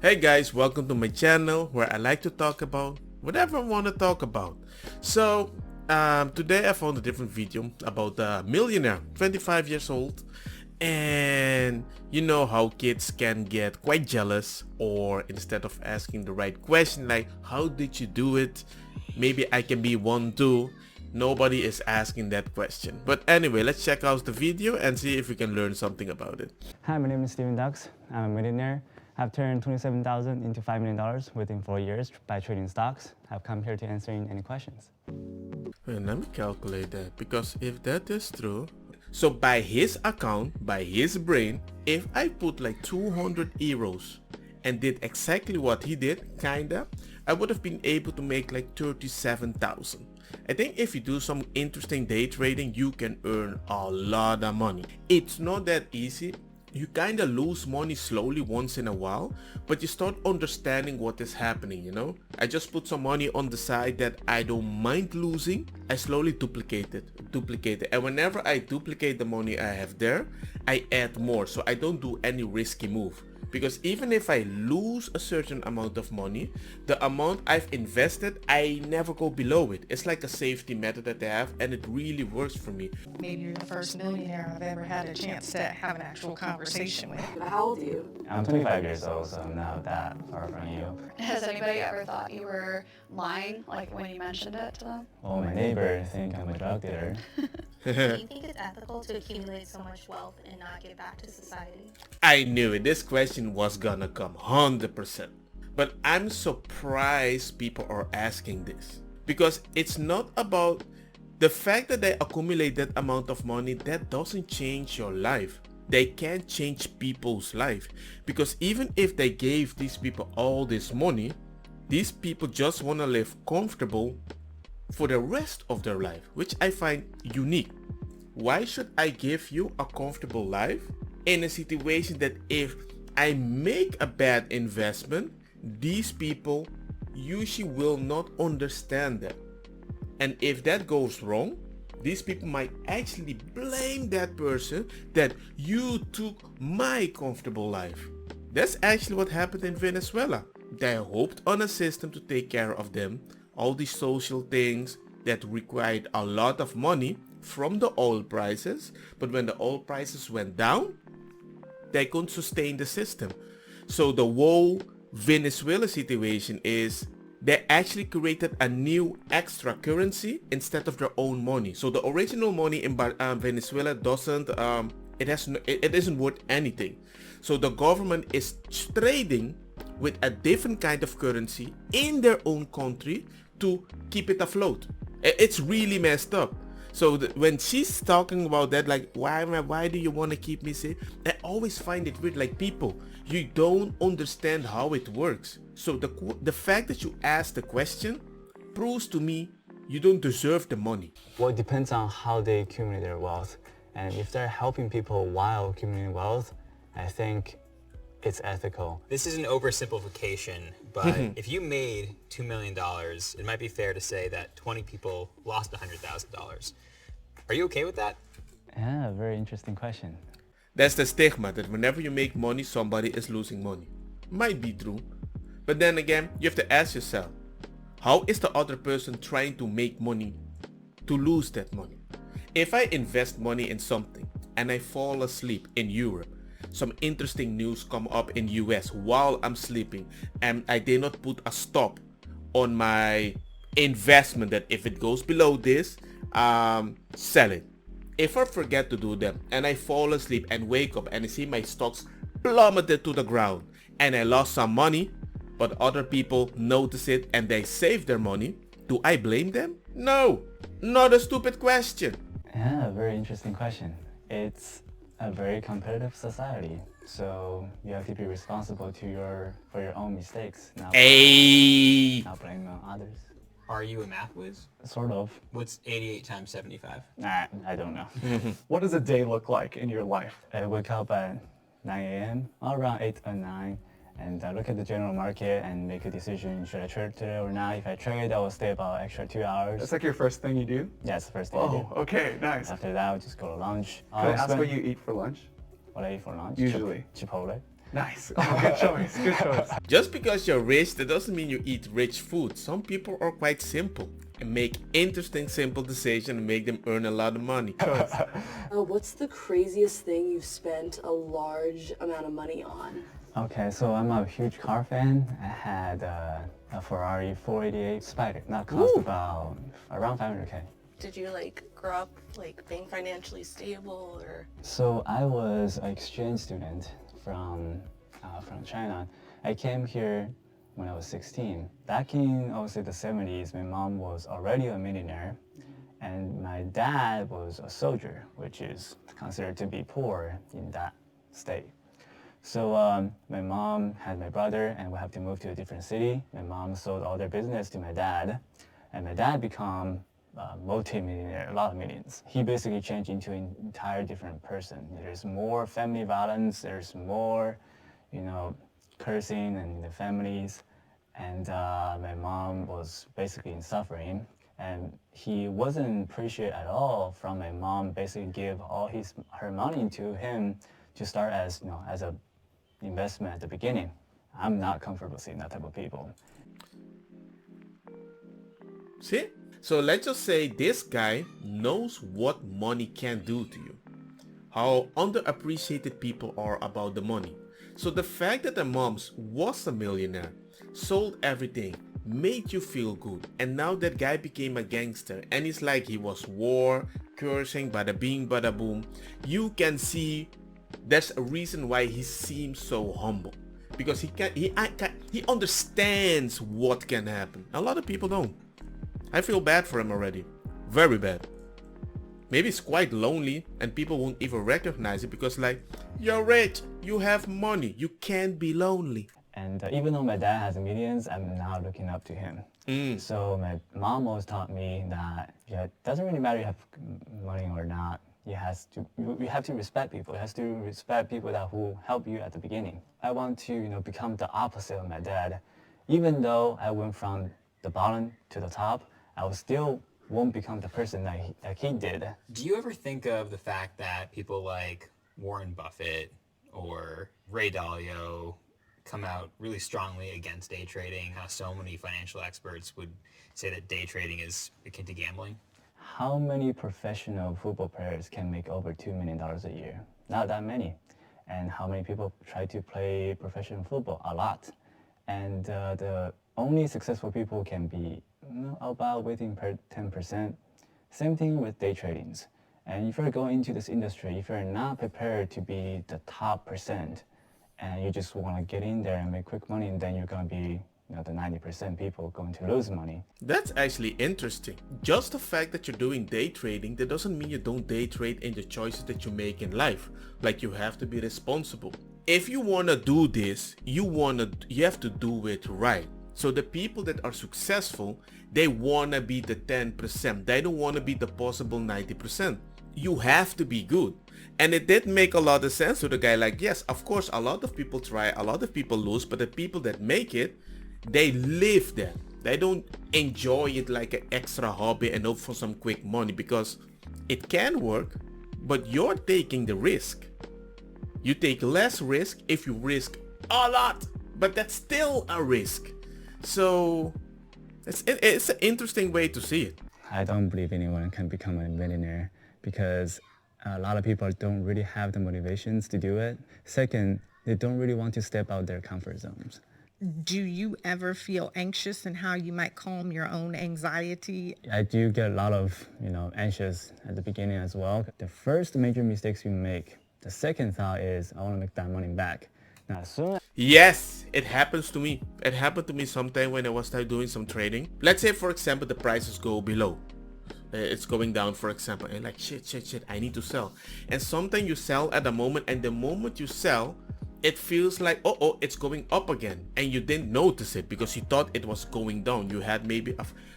Hey guys, welcome to my channel where I like to talk about whatever I want to talk about. So today I found a different video about a millionaire, 25 years old, and you know how kids can get quite jealous, or instead of asking the right question like how did you do it, maybe I can be one too. Nobody is asking that question. But anyway, let's check out the video and see if we can learn something about it. Hi, my name is Steven Dux. I'm a millionaire. I've turned $27,000 into $5 million within 4 years by trading stocks. I've come here to answering any questions. And let me calculate that, because if that is true, so by his account, by his brain, if I put like 200 euros and did exactly what he did, kinda, I would have been able to make like 37,000. I think if you do some interesting day trading, you can earn a lot of money. It's not that easy. You kind of lose money slowly once in a while, but you start understanding what is happening, you know? I just put some money on the side that I don't mind losing. I slowly duplicate it. And whenever I duplicate the money I have there, I add more. So I don't do any risky move. Because even if I lose a certain amount of money, the amount I've invested, I never go below it. It's like a safety method that they have, and it really works for me. Maybe you're the first millionaire I've ever had a chance to have an actual conversation with. How old are you? I'm 25 years old, so I'm not that far from you. Has anybody ever thought you were lying, like when you mentioned it to them? Well, my neighbor thinks I'm a drug dealer. Do you think it's ethical to accumulate so much wealth and not give back to society? I knew it. This question was gonna come 100%. But I'm surprised people are asking this. Because it's not about the fact that they accumulate that amount of money. That doesn't change your life. They can't change people's life. Because even if they gave these people all this money, these people just want to live comfortable for the rest of their life, which I find unique. Why should I give you a comfortable life in a situation that if I make a bad investment, these people usually will not understand that. And if that goes wrong, these people might actually blame that person that you took my comfortable life. That's actually what happened in Venezuela. They hoped on a system to take care of them, all these social things that required a lot of money from the oil prices, but when the oil prices went down, they couldn't sustain the system. So the whole Venezuela situation is they actually created a new extra currency instead of their own money. So the original money in Venezuela doesn't it isn't worth anything. So the government is trading with a different kind of currency in their own country to keep it afloat. It's really messed up. So when she's talking about that, like why do you want to keep me safe, I always find it weird. Like, people, you don't understand how it works. So the fact that you ask the question proves to me you don't deserve the money. Well, it depends on how they accumulate their wealth. And if they're helping people while accumulating wealth, I think it's ethical. This is an oversimplification, but if you made $2 million, it might be fair to say that 20 people lost $100,000. Are you okay with that? Yeah, very interesting question. That's the stigma, that whenever you make money, somebody is losing money. Might be true. But then again, you have to ask yourself, how is the other person trying to make money to lose that money? If I invest money in something and I fall asleep in Europe, some interesting news come up in US while I'm sleeping, and I did not put a stop on my investment that if it goes below this, sell it. If I forget to do that and I fall asleep and wake up and I see my stocks plummeted to the ground and I lost some money, but other people notice it and they save their money, do I blame them? No, not a stupid question. Yeah, very interesting question. It's a very competitive society, so you have to be responsible for your own mistakes. Not blame others. Are you a math whiz? Sort of. What's 88 times 75? Nah, I don't know. What does a day look like in your life? I wake up at 9 a.m., around 8 or 9, and I look at the general market and make a decision, should I trade today or not? If I trade, I will stay about extra 2 hours. That's like your first thing you do? Yeah, it's the first thing I do. Oh, okay, nice. After that, I'll just go to lunch. Can I ask what you eat for lunch? What I eat for lunch? Usually. Chipotle. Nice. Oh, good choice. Good choice. Just because you're rich, that doesn't mean you eat rich food. Some people are quite simple and make interesting, simple decisions and make them earn a lot of money. What's the craziest thing you've spent a large amount of money on? Okay, so I'm a huge car fan. I had a Ferrari 488 Spider. That cost about around 500K. Did you like grow up like being financially stable or? So I was an exchange student from China. I came here when I was 16. Back in, I would say, the 70s, my mom was already a millionaire, and my dad was a soldier, which is considered to be poor in that state. So my mom had my brother, and we have to move to a different city. My mom sold all their business to my dad, and my dad became multi-millionaire, a lot of millions. He basically changed into an entire different person. There's more family violence, there's more, cursing in the families, and my mom was basically in suffering. And he wasn't appreciated at all from my mom basically give all her money to him to start as a investment at the beginning. I'm not comfortable seeing that type of people. See? So let's just say this guy knows what money can do to you. How underappreciated people are about the money. So the fact that the moms was a millionaire, sold everything, made you feel good, and now that guy became a gangster and it's like he was war, cursing, bada bing, bada boom, you can see there's a reason why he seems so humble. Because he understands what can happen. A lot of people don't. I feel bad for him already. Very bad. Maybe it's quite lonely and people won't even recognize it because you're rich, you have money, you can't be lonely. And even though my dad has millions, I'm now looking up to him. So my mom always taught me that it doesn't really matter if you have money or not. You have to respect people. You have to respect people who help you at the beginning. I want to become the opposite of my dad. Even though I went from the bottom to the top, I won't become the person that he did. Do you ever think of the fact that people like Warren Buffett or Ray Dalio come out really strongly against day trading? How so many financial experts would say that day trading is akin to gambling? How many professional football players can make over $2 million a year? Not that many. And how many people try to play professional football? A lot. And the only successful people can be about within 10%. Same thing with day tradings. And if you're going into this industry, if you're not prepared to be the top percent, and you just want to get in there and make quick money, and then you're going to be the 90% people going to lose money. That's actually interesting. Just the fact that you're doing day trading, that doesn't mean you don't day trade in the choices that you make in life. Like, you have to be responsible. If you want to do this, you have to do it right. So the people that are successful, they want to be the 10%. They don't want to be the possible 90%. You have to be good. And it did make a lot of sense to the guy. Yes, of course, a lot of people try, a lot of people lose, but the people that make it, they live that. They don't enjoy it like an extra hobby and hope for some quick money, because it can work, but you're taking the risk. You take less risk if you risk a lot, but that's still a risk. So it's an interesting way to see it. I don't believe anyone can become a millionaire because a lot of people don't really have the motivations to do it. Second, they don't really want to step out their comfort zones. Do you ever feel anxious and how you might calm your own anxiety? I do get a lot of, anxious at the beginning as well. The first major mistakes you make, the second thought is, I want to make that money back. Now, as soon as Yes, it happens to me. It happened to me sometime when I was doing some trading. Let's say, for example, the prices go below. It's going down, for example, and shit, I need to sell. And sometimes you sell at the moment, and the moment you sell, it feels like, oh, it's going up again. And you didn't notice it because you thought it was going down. You had maybe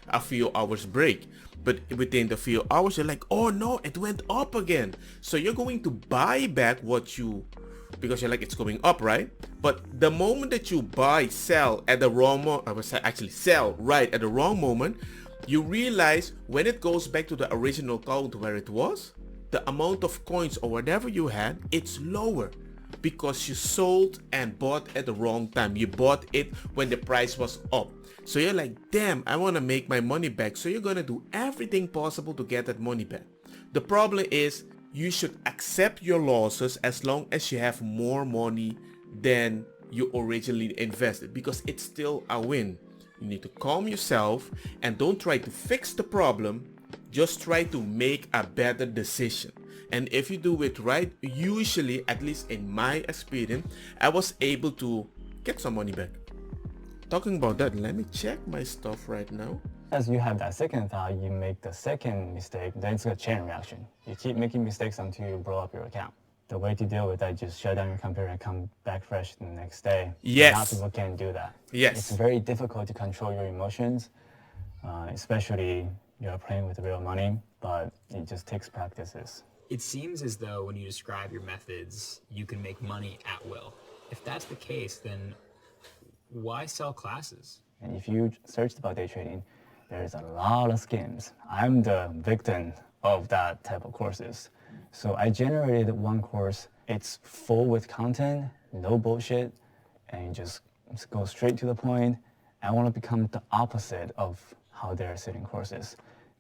a few hours break. But within the few hours, you're like, oh no, it went up again. So you're going to buy back because you're like, it's going up, right? But the moment that you sell at the wrong moment, sell right at the wrong moment, you realize when it goes back to the original count where it was, the amount of coins or whatever you had, it's lower. because you sold and bought at the wrong time. You bought it when the price was up. So you're like, damn, I want to make my money back. So you're going to do everything possible to get that money back. The problem is you should accept your losses as long as you have more money than you originally invested, because it's still a win. You need to calm yourself and don't try to fix the problem. Just try to make a better decision. And if you do it right, usually, at least in my experience, I was able to get some money back. Talking about that, let me check my stuff right now. As you have that second thought, you make the second mistake, then it's a chain reaction. You keep making mistakes until you blow up your account. The way to deal with that, just shut down your computer and come back fresh the next day. Yes. A lot of people can't do that. Yes. It's very difficult to control your emotions, especially you're playing with real money, but it just takes practices. It seems as though when you describe your methods, you can make money at will. If that's the case, then why sell classes? And if you searched about day trading, there's a lot of scams. I'm the victim of that type of courses. So I generated one course. It's full with content, no bullshit, and you just go straight to the point. I want to become the opposite of how they're selling courses.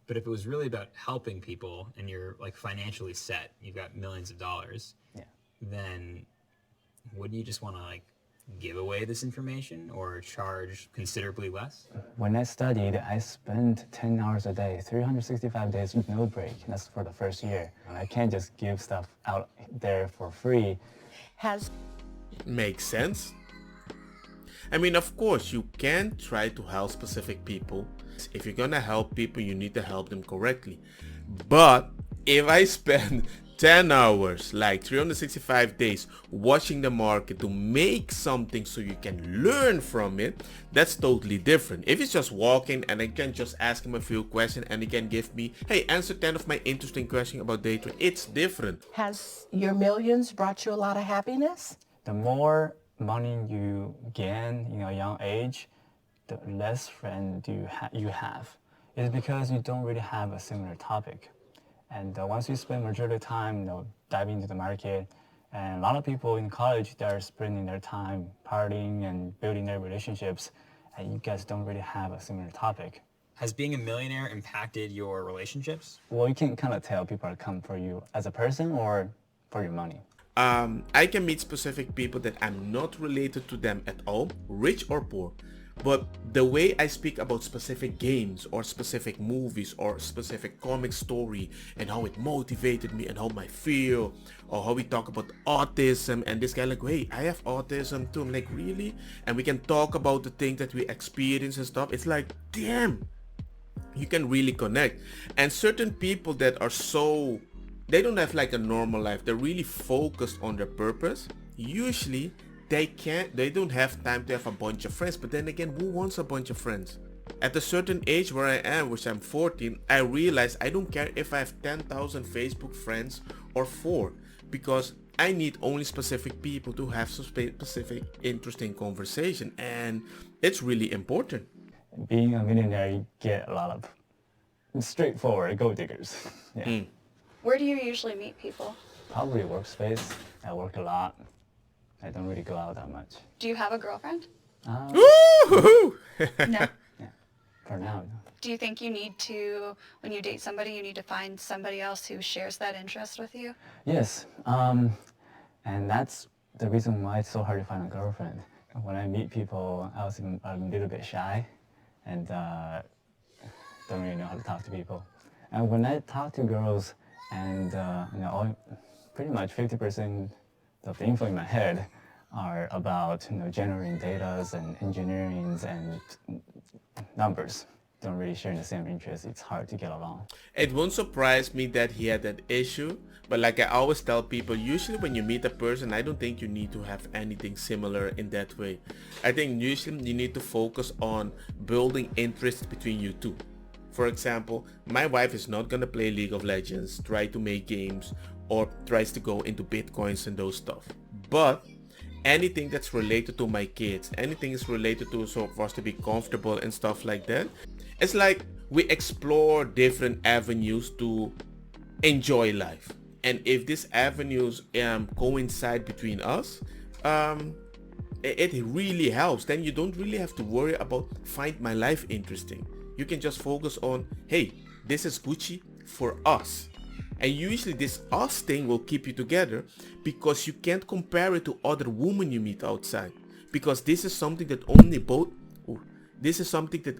But if it was really about helping people and you're like financially set, you've got millions of dollars, then wouldn't you just want to like give away this information or charge considerably less? When I studied, I spent 10 hours a day, 365 days with no break. That's for the first year. And I can't just give stuff out there for free. Makes sense. I mean, of course, you can try to help specific people. If you're gonna help people, you need to help them correctly. But if I spend 10 hours, like 365 days, watching the market to make something so you can learn from it, that's totally different. If it's just walking and I can just ask him a few questions and he can give me, hey, answer 10 of my interesting questions about day trade, it's different. Has your millions brought you a lot of happiness? The more money you gain in a young age, the less friends you have. It's because you don't really have a similar topic. And once you spend majority of the time, diving into the market, and a lot of people in college, they're spending their time partying and building their relationships, and you guys don't really have a similar topic. Has being a millionaire impacted your relationships? Well, you can kind of tell people are come for you as a person or for your money. I can meet specific people that I'm not related to them at all, rich or poor. But the way I speak about specific games or specific movies or specific comic story and how it motivated me and how I feel, or how we talk about autism, and this guy like, hey, I have autism too. I'm like, really? And we can talk about the things that we experience and stuff. It's like, damn, you can really connect. And certain people that are so, they don't have like a normal life. They're really focused on their purpose. Usually they don't have time to have a bunch of friends. But then again, who wants a bunch of friends? At a certain age where I am, which I'm 14, I realize I don't care if I have 10,000 Facebook friends or 4, because I need only specific people to have some specific interesting conversation, and it's really important. Being a millionaire, you get a lot of straightforward gold diggers. Yeah. Where do you usually meet people? Probably workspace. I work a lot. I don't really go out that much. Do you have a girlfriend? Woo-hoo-hoo! No. Yeah, for now. No. Do you think you need to, when you date somebody, you need to find somebody else who shares that interest with you? Yes, and that's the reason why it's so hard to find a girlfriend. When I meet people, I was a little bit shy and don't really know how to talk to people. And when I talk to girls, and pretty much 50% of the info in my head are about generating data and engineering and numbers. Don't really share the same interests. It's hard to get along. It won't surprise me that he had that issue, but like I always tell people, usually when you meet a person, I don't think you need to have anything similar in that way. I think usually you need to focus on building interest between you two. For example, my wife is not gonna play League of Legends, try to make games, or tries to go into Bitcoins and those stuff. But anything that's related to my kids, anything is related to so for us to be comfortable and stuff like that, it's like we explore different avenues to enjoy life. And if these avenues coincide between us, it really helps. Then you don't really have to worry about find my life interesting. You can just focus on, hey, this is Gucci for us. And usually this us thing will keep you together because you can't compare it to other women you meet outside. Because this is something that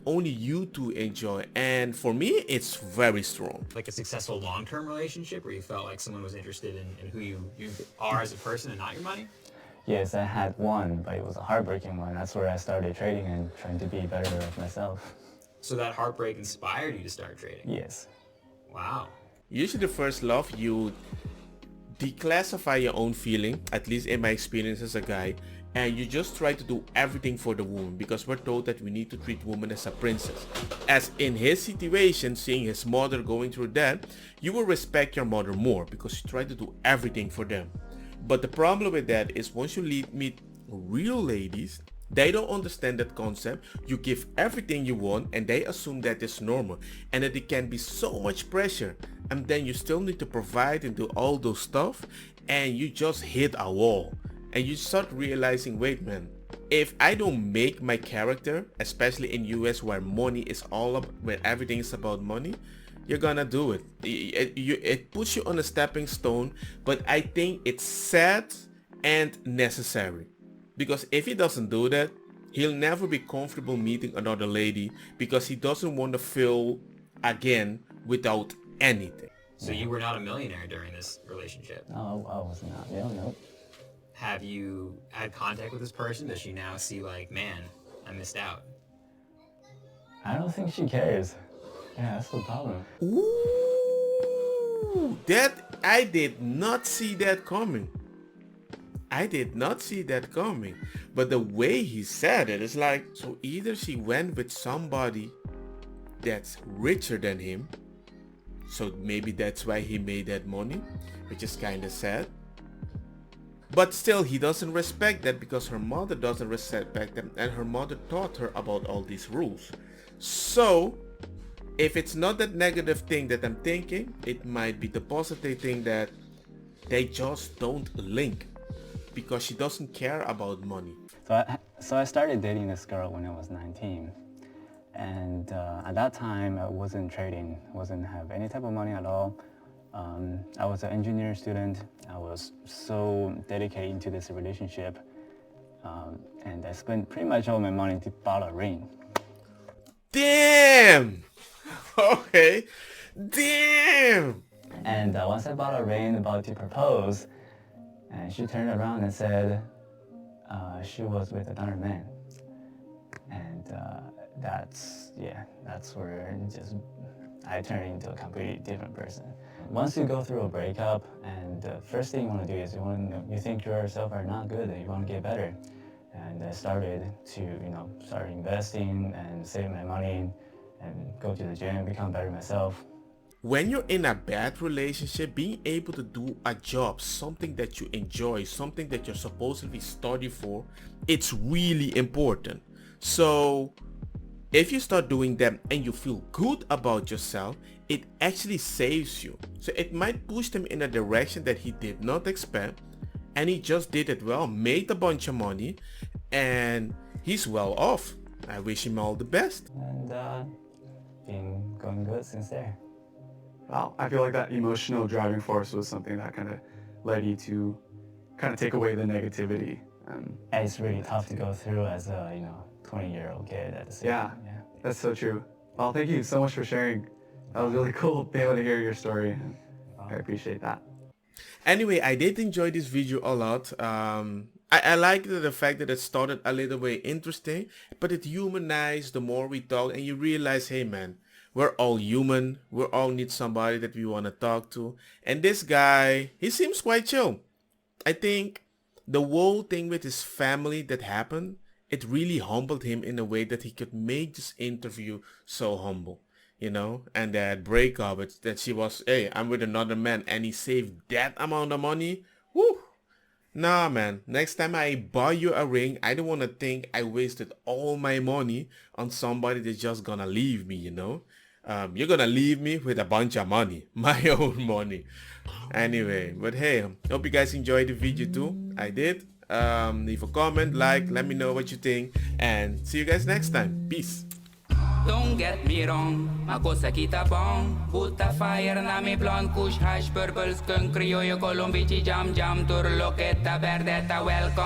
only you two enjoy. And for me, it's very strong. Like a successful long-term relationship where you felt like someone was interested in who you are as a person and not your money? Yes, I had one, but it was a heartbreaking one. That's where I started trading and trying to be better of myself. So that heartbreak inspired you to start trading? Yes. Wow. Usually the first love, you declassify your own feeling, at least in my experience as a guy, and you just try to do everything for the woman because we're told that we need to treat women as a princess. As in his situation, seeing his mother going through that, you will respect your mother more because you try to do everything for them. But the problem with that is once you meet real ladies, they don't understand that concept. You give everything you want and they assume that is normal and that it can be so much pressure, and then you still need to provide and do all those stuff, and you just hit a wall and you start realizing, wait man, if I don't make my character, especially in US where money is all up, where everything is about money, you're gonna do it. It puts you on a stepping stone, but I think it's sad and necessary. Because if he doesn't do that, he'll never be comfortable meeting another lady because he doesn't want to feel again without anything. So you were not a millionaire during this relationship? No, I was not. Yeah, no. Have you had contact with this person? Does she now see like, man, I missed out? I don't think she cares. Yeah, that's the problem. Ooh, that I did not see that coming. I did not see that coming. But the way he said it is like, so either she went with somebody that's richer than him, so maybe that's why he made that money, which is kind of sad. But still, he doesn't respect that because her mother doesn't respect them, and her mother taught her about all these rules. So if it's not that negative thing that I'm thinking, it might be the positive thing that they just don't link because she doesn't care about money. So I started dating this girl when I was 19, and at that time I wasn't trading, wasn't have any type of money at all. I was an engineering student. I was so dedicated to this relationship, and I spent pretty much all my money to buy a ring. Damn! Okay. Damn! And once I bought a ring, about to propose, and she turned around and said she was with another man. And that's where I turned into a completely different person. Once you go through a breakup, and the first thing you want to do is you think yourself are not good and you want to get better. And I started to start investing and saving my money and go to the gym, become better myself. When you're in a bad relationship, being able to do a job, something that you enjoy, something that you're supposedly study for, it's really important. So if you start doing them and you feel good about yourself, it actually saves you. So it might push them in a direction that he did not expect, and he just did it well, made a bunch of money, and he's well off. I wish him all the best. And been going good since there. Wow, I feel like that emotional driving force was something that kind of led you to kind of take away the negativity. And it's really tough to go through as a 20-year-old kid at the same time. Yeah, that's so true. Well, thank you so much for sharing. That was really cool being able to hear your story. I appreciate that. Anyway, I did enjoy this video a lot. I like the fact that it started a little bit interesting, but it humanized the more we talk, and you realize, hey man, we're all human. We all need somebody that we want to talk to. And this guy, he seems quite chill. I think the whole thing with his family that happened, it really humbled him in a way that he could make this interview so humble. And that breakup, that she was, hey, I'm with another man, and he saved that amount of money. Woo! Nah, man. Next time I buy you a ring, I don't want to think I wasted all my money on somebody that's just gonna leave me, you're gonna leave me with a bunch of money, my own money. Anyway, but hey, hope you guys enjoyed the video too. I did. Leave a comment, like, let me know what you think, and see you guys next time. Peace. Don't get me wrong, ma cosa kita bong. Butta fire na mi blonde, kush hash, purple skunk, criollo, colombici, jam, turloqueta, verdeta, welcome.